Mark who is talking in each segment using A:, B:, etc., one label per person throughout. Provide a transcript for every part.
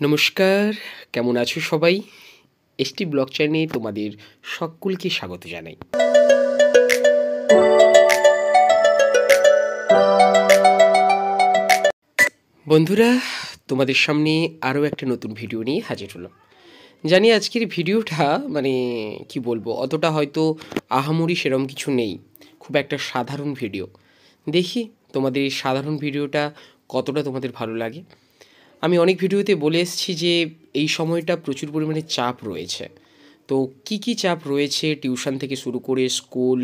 A: নমস্কার, কেমন আছো সবাই? এসটি ব্লগ চ্যানেলে তোমাদের সকলকে স্বাগত জানাই। বন্ধুরা, তোমাদের সামনে আরও একটা নতুন ভিডিও নিয়ে হাজির হলাম। জানি আজকের ভিডিওটা কি বলবো, অতটা হয়তো আহামরি সেরম কিছু নেই, খুব একটা সাধারণ ভিডিও। দেখি তোমাদের এই সাধারণ ভিডিওটা কতটা তোমাদের ভালো লাগে। আমি অনেক ভিডিওতে বলে এসেছি যে এই সময়টা প্রচুর পরিমাণে চাপ রয়েছে। তো কি কি চাপ রয়েছে, টিউশন থেকে শুরু করে স্কুল,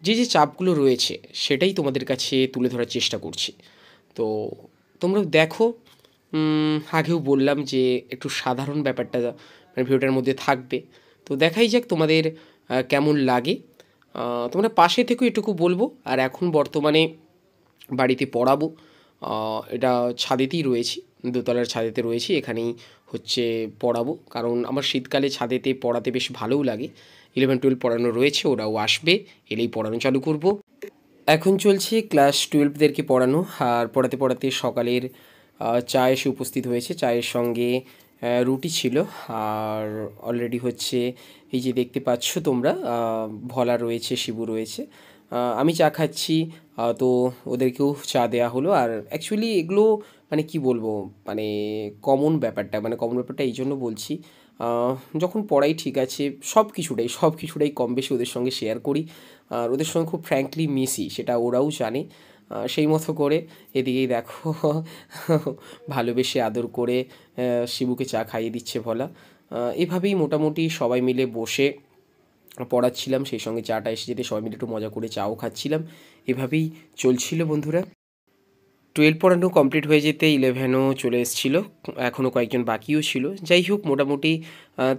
A: যে চাপগুলো রয়েছে সেটাই তোমাদের কাছে তুলে ধরার চেষ্টা করছি। তো তোমরা দেখো, আগেও বললাম যে একটু সাধারণ ব্যাপারটা ভিডিওটার মধ্যে থাকবে। তো দেখাই যাক তোমাদের কেমন লাগে। তোমরা পাশে থেকেও এটুকু বলবো। আর এখন বর্তমানে বাড়িতে পড়াবো, এটা ছাদেতেই রয়েছি, দোতলার ছাদেতে রয়েছি, এখানেই হচ্ছে পড়াবো। কারণ আমার শীতকালে ছাদেতে পড়াতে বেশ ভালোও লাগে। 11-12 পড়ানো রয়েছে, ওরাও আসবে, এলেই পড়ানো চালু করব। এখন চলছে ক্লাস 12দেরকে পড়ানো। আর পড়াতে পড়াতে সকালের চা এসে উপস্থিত হয়েছে। চায়ের সঙ্গে রুটি ছিল। আর অলরেডি হচ্ছে এই যে দেখতে পাচ্ছ তোমরা, ভলা রয়েছে, শিবু রয়েছে, আমি চা খাচ্ছি। তো ওদেরকেও চা দেয়া হলো। আর অ্যাকচুয়ালি এগুলো কি বলবো, মানে কমন ব্যাপারটা এই জন্য বলছি, যখন পড়াই ঠিক আছে, সব কিছুটাই কম বেশি ওদের সঙ্গে শেয়ার করি। আর ওদের সঙ্গে খুব ফ্র্যাঙ্কলি মিশি, সেটা ওরাও জানে। সেই মতো করে এদিকেই দেখো ভালোবেসে আদর করে শিবুকে চা খাইয়ে দিচ্ছে ভোলা। এভাবেই মোটামুটি সবাই মিলে বসে পড়াচ্ছিলাম, সেই সঙ্গে চাটা এসে যেতে সবাই মিলে একটু মজা করে চাও খাচ্ছিলাম। এভাবেই চলছিল বন্ধুরা। 12 পড়ানো কমপ্লিট হয়ে যেতে 11ও চলে এসেছিলো, এখনও কয়েকজন বাকিও ছিল। যাই হোক, মোটামুটি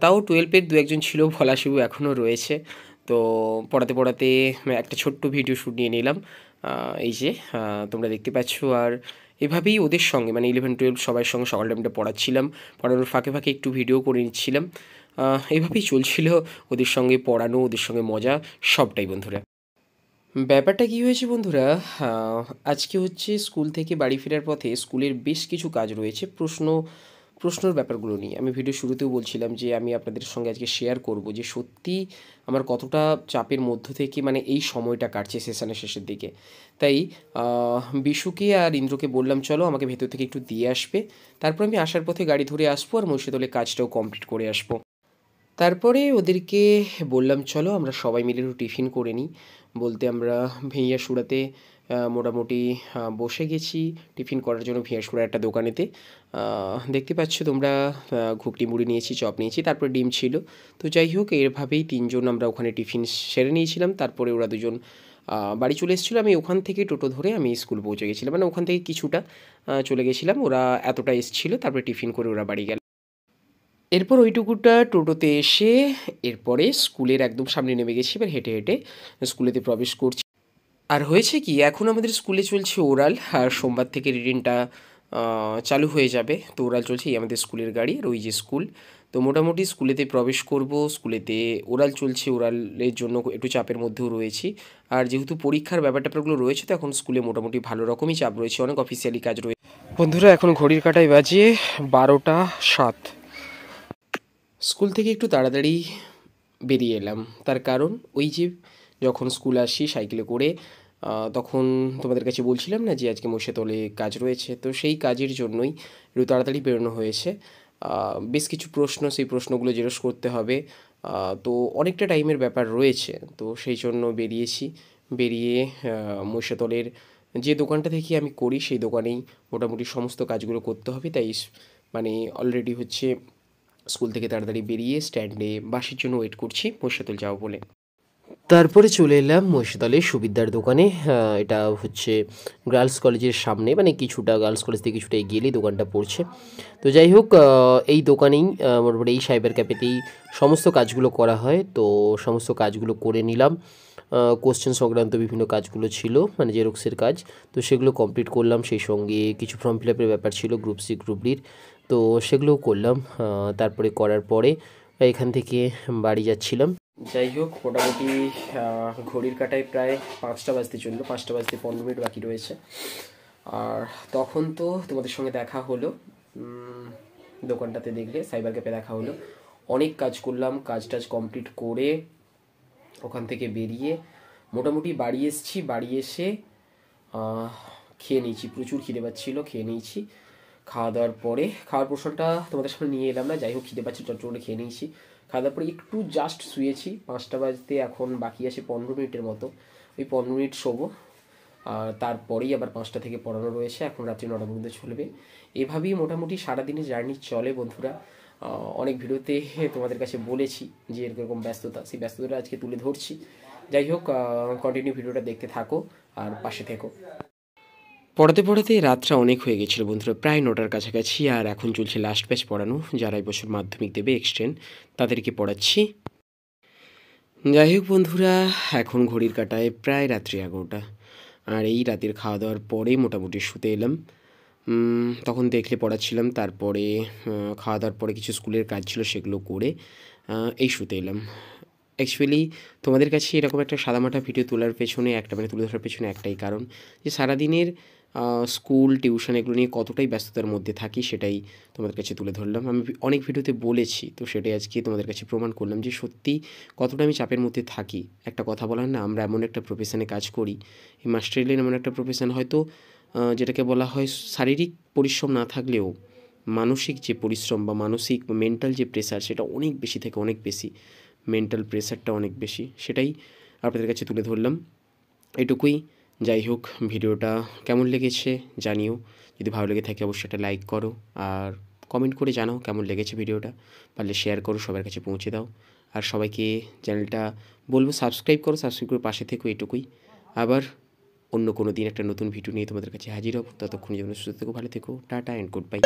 A: তাও 12-এর দু একজন ছিল, ভোলা শিবু এখনও রয়েছে। তো পড়াতে পড়াতে একটা ছোট্ট ভিডিও শ্যুট নিয়ে নিলাম, এই যে তোমরা দেখতে পাচ্ছ। আর এভাবেই ওদের সঙ্গে 11-12 সবার সঙ্গে সকাল টাইমটা পড়াচ্ছিলাম, পড়ানোর ফাঁকে ফাঁকে একটু ভিডিও করে নিচ্ছিলাম। এভাবেই চলছিল ওদের সঙ্গে পড়ানো, ওদের সঙ্গে মজা, সবটাই বন্ধুরা। ব্যাপারটা কী হয়েছে বন্ধুরা, আজকে হচ্ছে স্কুল থেকে বাড়ি ফেরার পথে স্কুলের বেশ কিছু কাজ রয়েছে, প্রশ্নর ব্যাপারগুলো নিয়ে। আমি ভিডিও শুরুতেও বলছিলাম যে আমি আপনাদের সঙ্গে আজকে শেয়ার করব যে সত্যি আমার কতটা চাপের মধ্য থেকে এই সময়টা কাটছে সেশনের শেষের দিকে। তাই বিশুকে আর ইন্দ্রকে বললাম চলো আমাকে ভেতর থেকে একটু দিয়ে আসবে, তারপর আমি আসার পথে গাড়ি ধরে আসবো আর মহিষাদলে কাজটাও কমপ্লিট করে আসবো। তারপরে ওদেরকে বললাম চলো আমরা সবাই মিলে একটু টিফিন করে নিই। বলতে আমরা ভেঁইয়াশুড়াতে মোটামুটি বসে গেছি টিফিন করার জন্য, ভেঁইয়াশুড়ার একটা দোকানেতে। দেখতে পাচ্ছ তোমরা, ঘুগনি মুড়ি নিয়েছি, চপ নিয়েছি, তারপরে ডিম ছিল। তো যাই হোক, এরভাবেই তিনজন আমরা ওখানে টিফিন সেরে নিয়েছিলাম। তারপরে ওরা দুজন বাড়ি চলে এসেছিলো। আমি ওখান থেকে টোটো ধরে আমি স্কুল পৌঁছে গেছিলাম, ওখান থেকে কিছুটা চলে গেছিলাম, ওরা এতটা এসেছিলো। তারপরে টিফিন করে ওরা বাড়ি গেল। এরপর ওইটুকুটা টোটোতে এসে এরপরে স্কুলের একদম সামনে নেমে গেছি। এবার হেঁটে হেঁটে স্কুলেতে প্রবেশ করছি। আর হয়েছে কি, এখন আমাদের স্কুলে চলছে ওরাল, আর সোমবার থেকে রিটেনটা চালু হয়ে যাবে। তো ওরাল চলছে, এই আমাদের স্কুলের গাড়ি, আর ওই যে স্কুল। তো মোটামুটি স্কুলেতে প্রবেশ করব, স্কুলেতে ওরাল চলছে, ওরালের জন্য একটু চাপের মধ্যেও রয়েছি। আর যেহেতু পরীক্ষার ব্যাপারগুলো রয়েছে, তো এখন স্কুলে মোটামুটি ভালো রকমই চাপ রয়েছে, অনেক অফিসিয়ালি কাজ রয়েছে। বন্ধুরা, এখন ঘড়ির কাঁটায় বাজে 12টা 7। স্কুল থেকে একটু তাড়াতাড়ি বেরিয়ে এলাম, তার কারণ ওই যে যখন স্কুল আসি সাইকেলে করে, তখন তোমাদের কাছে বলছিলাম না যে আজকে মহিষাদলে কাজ রয়েছে, তো সেই কাজের জন্যই একটু তাড়াতাড়ি বেরোনো হয়েছে। বেশ কিছু প্রশ্ন, সেই প্রশ্নগুলো জেরক্স করতে হবে। তো অনেকটা টাইমের ব্যাপার রয়েছে, তো সেই জন্য বেরিয়েছি। বেরিয়ে মহিষাদলের যে দোকানটা থেকে আমি করি সেই দোকানেই মোটামুটি সমস্ত কাজগুলো করতে হবে। তাই অলরেডি হচ্ছে স্কুল থেকে তাড়াতাড়ি বেরিয়ে স্ট্যান্ডে বাসের জন্য ওয়েট করছি মহিষাদল যাবো বলে। তারপরে চলে এলাম মহিষাদলের সুবিদ্যার দোকানে। এটা হচ্ছে গার্লস কলেজের সামনে, কিছুটা গার্লস কলেজ থেকে কিছুটা এগিয়েলেই দোকানটা পড়ছে। তো যাই হোক, এই দোকানেই মোটামুটি এই সাইবার ক্যাফেতেই সমস্ত কাজগুলো করা হয়। তো সমস্ত কাজগুলো করে নিলাম। কোশ্চেন সংক্রান্ত বিভিন্ন কাজগুলো ছিল, জেরক্সের কাজ, তো সেগুলো কমপ্লিট করলাম। সেই সঙ্গে কিছু ফর্ম ফিল আপের ব্যাপার ছিল গ্রুপ সি গ্রুপ ডির, তো সেগুলোও করলাম। তারপরে করার পরে এখান থেকে বাড়ি যাচ্ছিলাম। যাই হোক, মোটামুটি ঘড়ির কাঁটায় প্রায় 5টা বাজতে চললো, 5টা বাজতে 15 মিনিট বাকি রয়েছে। আর তখন তো তোমাদের সঙ্গে দেখা হলো। দোকানটাতে দেখলে সাইবার ক্যাফে দেখা হলো। অনেক কাজ করলাম, কাজ টাজ কমপ্লিট করে ওখান থেকে বেরিয়ে মোটামুটি বাড়ি এসেছি। বাড়ি এসে খেয়ে নিয়েছি, প্রচুর খিদে পাচ্ছিলো, খেয়ে নিয়েছি। খাওয়া দাওয়ার পরে খাওয়ার পোর্শনটা তোমাদের সামনে নিয়ে এলাম না, যাই হোক খিদে পাচ্ছি চট করে খেয়ে নিয়েছি। খাওয়া দাওয়ার পরে একটু জাস্ট শুয়েছি, 5টা বাজতে এখন বাকি আছে 15 মিনিটের মতো। ওই 15 মিনিট শোবো, আর তারপরেই আবার 5টা থেকে পড়ানো রয়েছে, এখন রাত্রি 9টা পর্যন্ত চলবে। এভাবেই মোটামুটি সারাদিনের জার্নি চলে বন্ধুরা। অনেক ভিডিওতে তোমাদের কাছে বলেছি যে এরকম ব্যস্ততা, সেই ব্যস্ততাটা আজকে তুলে ধরছি। যাই হোক, কন্টিনিউ ভিডিওটা দেখতে থাকো আর পাশে থেকো। পড়াতে পড়াতে রাতটা অনেক হয়ে গেছিলো বন্ধুরা, প্রায় 9টার কাছাকাছি। আর এখন চলছে লাস্ট ব্যাচ পড়ানো, যারা এই বছর মাধ্যমিক দেবে এক্সটেন্ড তাদেরকে পড়াচ্ছি। যাই হোক বন্ধুরা, এখন ঘড়ির কাঁটায় প্রায় রাত্রি 11টা। আর এই রাতের খাওয়া দাওয়ার পরেই মোটামুটি শুতে এলাম। তখন দেখলে পড়াচ্ছিলাম, তারপরে খাওয়া দাওয়ার পরে কিছু স্কুলের কাজ ছিল সেগুলো করে এই শুতে এলাম। অ্যাকচুয়ালি তোমাদের কাছে এরকম একটা সাদামাটা ভিডিও তোলার পেছনে তুলে ধরার পেছনে একটাই কারণ, যে সারাদিনের স্কুল টিউশন এগুলো নিয়ে কতটাই ব্যস্ততার মধ্যে থাকি সেটাই তোমাদের কাছে তুলে ধরলাম। আমি অনেক ভিডিওতে বলেছি, তো সেটাই আজকে তোমাদের কাছে প্রমাণ করলাম যে সত্যি কতটা আমি চাপের মধ্যে থাকি। একটা কথা বলার না, আমরা এমন একটা প্রফেশনে কাজ করি, এই মাস্টারি লাইন এমন একটা প্রফেশন, হয়তো যেটাকে বলা হয় শারীরিক পরিশ্রম না থাকলেও মানসিক যে পরিশ্রম বা মানসিক মেন্টাল যে প্রেশার সেটা অনেক বেশি থেকে অনেক বেশি, মেন্টাল প্রেশারটা অনেক বেশি, সেটাই আপনাদের কাছে তুলে ধরলাম, এটুকুই। যাই হোক, ভিডিওটা কেমন লেগেছে জানিও, যদি ভালো লেগে থাকে অবশ্যই একটা লাইক করো, আর কমেন্ট করে জানাও কেমন লেগেছে ভিডিওটা, পারলে শেয়ার করো, সবার কাছে পৌঁছে দাও। আর সবাইকে চ্যানেলটা বলবো সাবস্ক্রাইব করো, সাবস্ক্রাইব করে পাশে থেকো, এটুকুই। আবার অন্য কোনো দিন একটা নতুন ভিডিও নিয়ে তোমাদের কাছে হাজির হব, ততক্ষণ যেন সুস্থ থেকো, ভালো থেকো, টাটা অ্যান্ড গুড বাই।